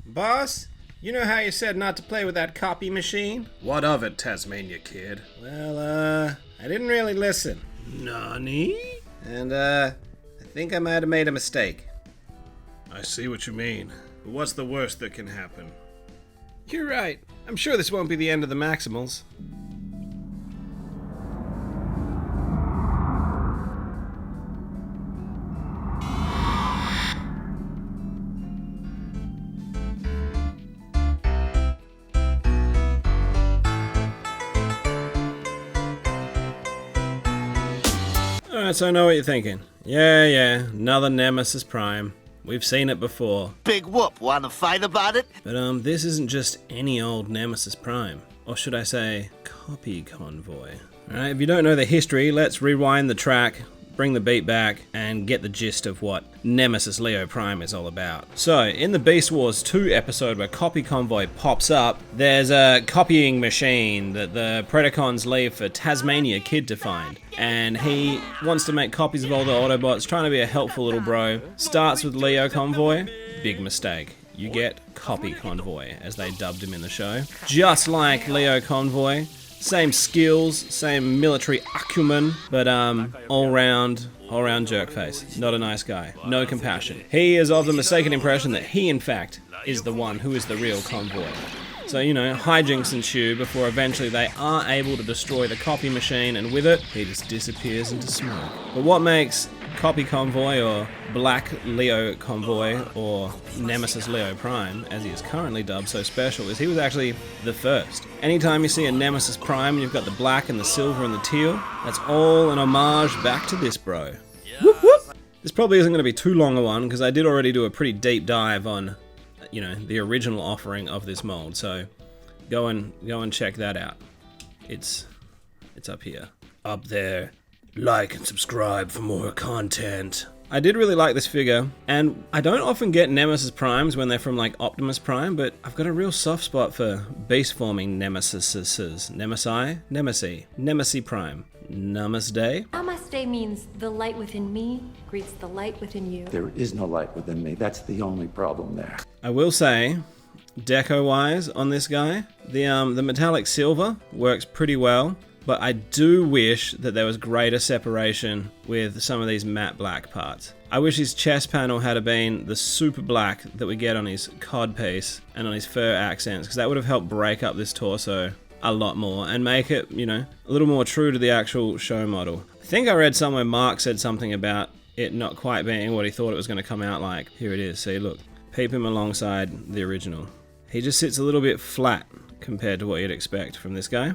Boss? You know how you said not to play with that copy machine? What of it, Tasmania kid? Well, I didn't really listen. Nani? And, I think I might have made a mistake. I see what you mean. But what's the worst that can happen? You're right. I'm sure this won't be the end of the Maximals. Alright, so I know what you're thinking. Yeah, another Nemesis Prime. We've seen it before. Big whoop, wanna fight about it? But this isn't just any old Nemesis Prime. Or should I say, Copy Convoy. Alright, if you don't know the history, let's rewind the track, bring the beat back, and get the gist of what Nemesis Leo Prime is all about. So, in the Beast Wars 2 episode where Copy Convoy pops up, there's a copying machine that the Predacons leave for Tasmania Kid to find. And he wants to make copies of all the Autobots, trying to be a helpful little bro. Starts with Leo Convoy. Big mistake. You get Copy Convoy, as they dubbed him in the show. Just like Leo Convoy. Same skills, same military acumen, but all-round jerkface. Not a nice guy. No compassion. He is of the mistaken impression that he, in fact, is the one who is the real convoy. So, you know, hijinks ensue before eventually they are able to destroy the copy machine, and with it, he just disappears into smoke. But what makes Copy Convoy, or Black Leo Convoy, or Nemesis Leo Prime, as he is currently dubbed, so special is he was actually the first. Anytime you see a Nemesis Prime and you've got the black and the silver and the teal, that's all an homage back to this bro. Whoop whoop! This probably isn't going to be too long a one, because I did already do a pretty deep dive on, you know, the original offering of this mold, so go and check that out. It's up here. Up there. Like and subscribe for more content. I did really like this figure, and I don't often get Nemesis Primes when they're from like Optimus Prime, but I've got a real soft spot for beast-forming Nemesises. Nemesis Prime. Namaste? Namaste means the light within me greets the light within you. There is no light within me. That's the only problem there. I will say, deco-wise on this guy, the metallic silver works pretty well. But I do wish that there was greater separation with some of these matte black parts. I wish his chest panel had been the super black that we get on his codpiece and on his fur accents, because that would have helped break up this torso a lot more and make it, you know, a little more true to the actual show model. I think I read somewhere Mark said something about it not quite being what he thought it was going to come out like. Here it is. See, look. Peep him alongside the original. He just sits a little bit flat compared to what you'd expect from this guy.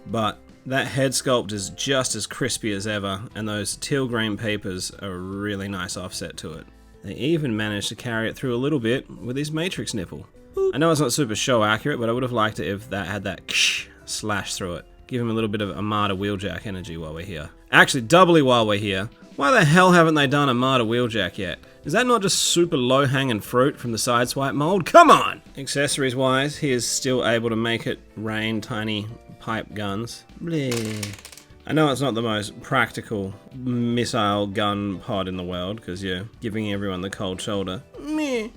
But that head sculpt is just as crispy as ever, and those teal green papers are a really nice offset to it. They even managed to carry it through a little bit with his Matrix nipple. I know it's not super show accurate, but I would have liked it if that had that slash through it. Give him a little bit of Armada Wheeljack energy while we're here. Actually, doubly while we're here. Why the hell haven't they done Armada Wheeljack yet? Is that not just super low-hanging fruit from the Sideswipe mold? Come on! Accessories wise, he is still able to make it rain tiny pipe guns. Bleh. I know it's not the most practical missile gun pod in the world, because you're giving everyone the cold shoulder. Meh.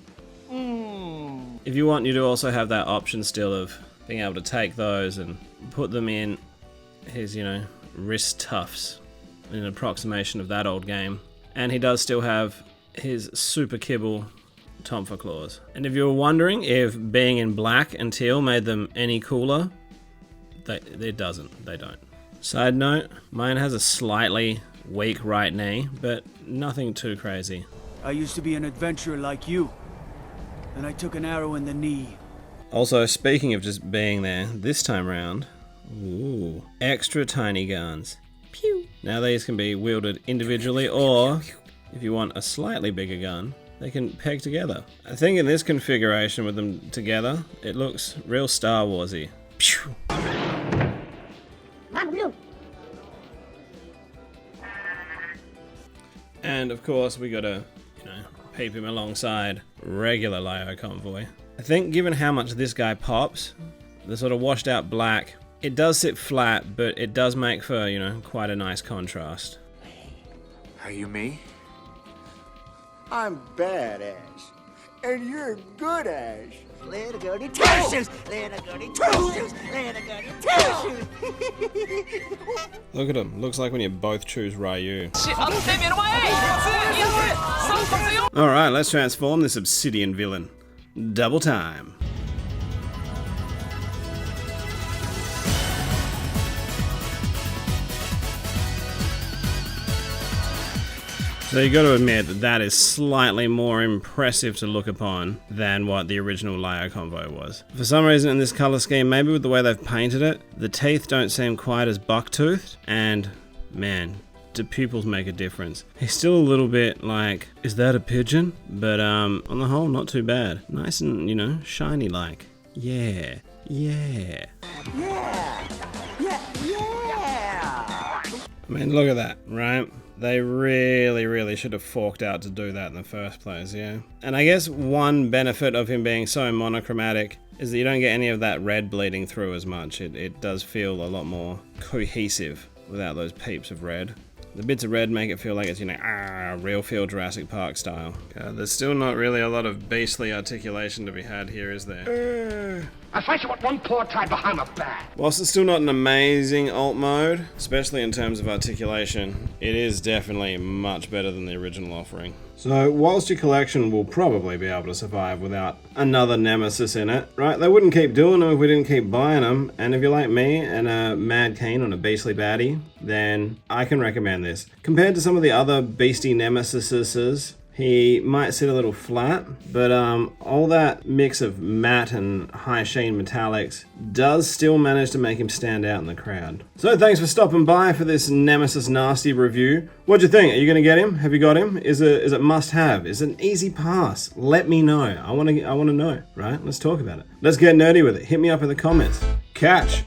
If you want, you do also have that option still of being able to take those and put them in his, you know, wrist tufts, in an approximation of that old game. And he does still have his super kibble Tomfa claws. And if you were wondering if being in black and teal made them any cooler, it doesn't. They don't. Side note, mine has a slightly weak right knee, but nothing too crazy. I used to be an adventurer like you. Then I took an arrow in the knee. Also, speaking of just being there, this time round, ooh, extra tiny guns. Pew! Now these can be wielded individually, or if you want a slightly bigger gun, they can peg together. I think in this configuration with them together, it looks real Star Warsy. Pew! And of course we gotta, you know, peep him alongside regular Leo Convoy. I think given how much this guy pops, the sort of washed out black, it does sit flat, but it does make for, you know, quite a nice contrast. Are you me? I'm badass. And you're good, Ash. Let her go to two shoes. Let her go to two shoes. Let her go to two shoes. Look at him. Looks like when you both choose Ryu. Alright, let's transform this obsidian villain. Double time. So you got to admit that that is slightly more impressive to look upon than what the original Lio convo was. For some reason in this color scheme, maybe with the way they've painted it, the teeth don't seem quite as buck-toothed, and man, do pupils make a difference. He's still a little bit like, is that a pigeon? But on the whole, not too bad. Nice and, you know, shiny like. Yeah, yeah. Yeah. I mean, look at that, right? They really should have forked out to do that in the first place, yeah? And I guess one benefit of him being so monochromatic is that you don't get any of that red bleeding through as much. It does feel a lot more cohesive without those peeps of red. The bits of red make it feel like it's, you know, real feel Jurassic Park style. There's still not really a lot of beastly articulation to be had here, is there? I fight you with one paw tied behind my back. Whilst it's still not an amazing alt mode, especially in terms of articulation, it is definitely much better than the original offering. So whilst your collection will probably be able to survive without another Nemesis in it, right? They wouldn't keep doing them if we didn't keep buying them. And if you're like me and are mad keen on a beastly baddie, then I can recommend this. Compared to some of the other beastie Nemesises, he might sit a little flat, but all that mix of matte and high sheen metallics does still manage to make him stand out in the crowd. So thanks for stopping by for this Nemesis Nasty review. What'd you think? Are you gonna get him? Have you got him? Is it must have? Is it an easy pass? Let me know. I wanna know, right? Let's talk about it. Let's get nerdy with it. Hit me up in the comments. Catch.